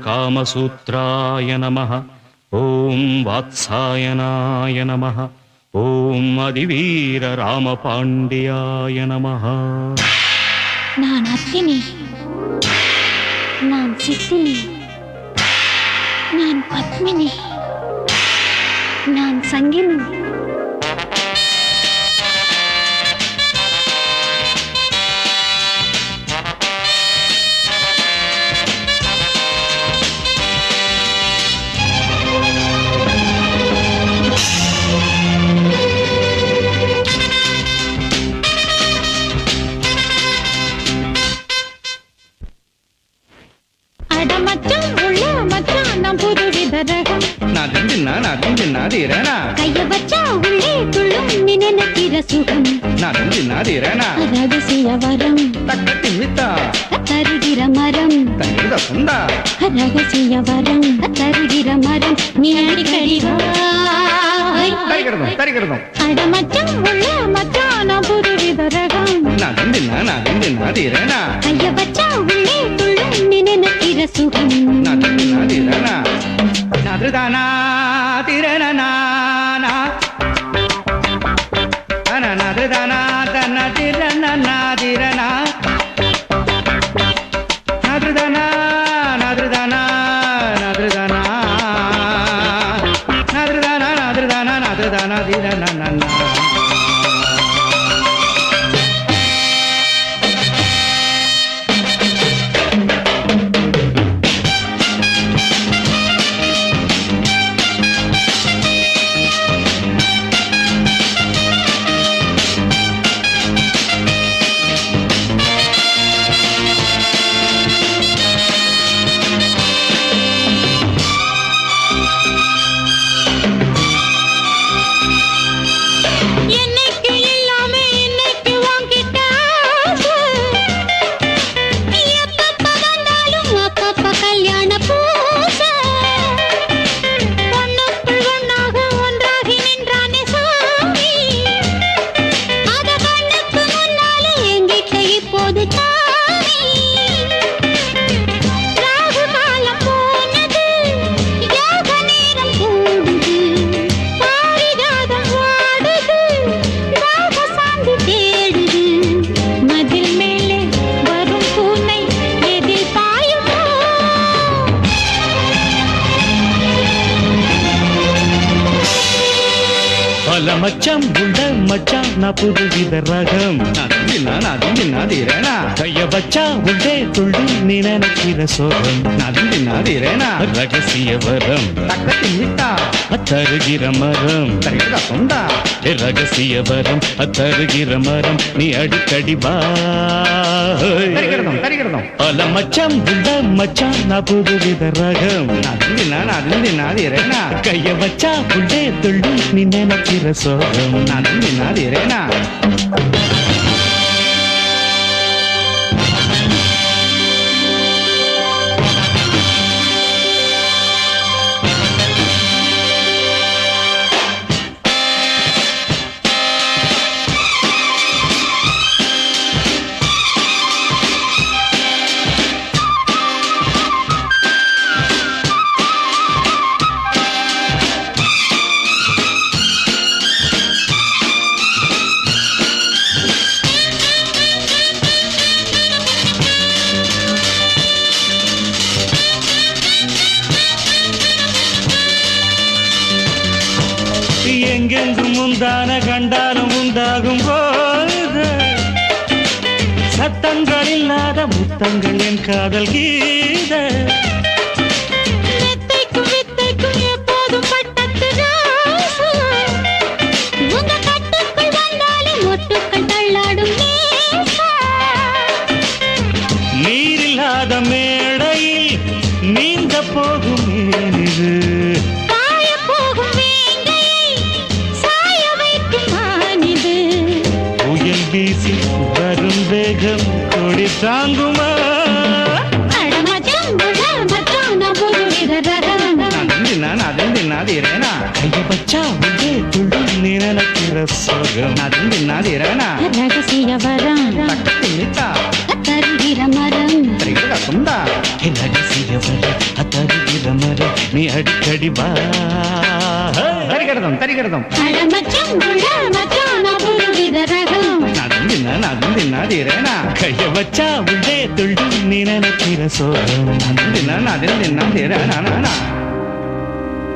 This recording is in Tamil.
காமசூத்ராய நமः. ஓம் வாத்சாயனாய நமः. ஓம் அதிவீர ராமபாண்டியாய நமः. நான் அத்தினி, நான் சித்தினி, நான் பத்மினி, நான் சங்கினி. கைய வச்சா உள்ளே துள்ளும் நினைக்கிற சுகம். ரகசிய வரம் தருகிற மரம். ரகசிய வரம் தருகிற மரம். நீ அடிக்கடி அடமச்சம் உள்ள மச்சான புதுவித ரகம். கைய வச்சா உள்ளே துள்ளும் நினைக்கிற சுகம். நதுதானா திரணனா நதுதானா தன திரணனா திரணா நதுதானா நதுதானா நதுதானா நதுதானா நதுதானா நதுதானா திரணனா. மச்சான் உள்ள மச்சான் நான் புதுவித ரகம். கைய வச்சா உள்ளே துள்ளும் நீ நினைக்கிற சோகம். ரகசிய வரம் தருகிற மரம். ரகசிய வரம் தருகிற மரம். நீ அடிக்கடி பல மச்சான் உள்ள மச்சான் நான் புதுவித ரகம். கைய வச்சா உள்ளே துள்ளும் நீ நினைக்கிற சோகம். எங்கெங்கும் முந்தான கண்டாலும் உண்டாகும் போது சத்தங்கள் இல்லாத முத்தங்கள் என் காதல் கீத. நீரில்லாத மேடையில் நீந்த போகும் ஏனிது. வீசி வரும் வேகம் கொடி தாங்குமா. கைய வச்சா உள்ளே துள்ளும் நீ நினைக்கிற சோகம். ரகசிய வரம் தருகிற மரம். ரகசிய செய்யவர அத்தருகிற மர நீ அடிக்கடி வா தரிகிடதும் தரிகிடதும் அட மச்சான் உள்ள மச்சான் நான் புதுவித ரகம் நான் தின்னா தீரனா கைய வச்சா உள்ளே துள்ளும் நீ நினைக்கிற சோகம் நான் தின்னா தீரனா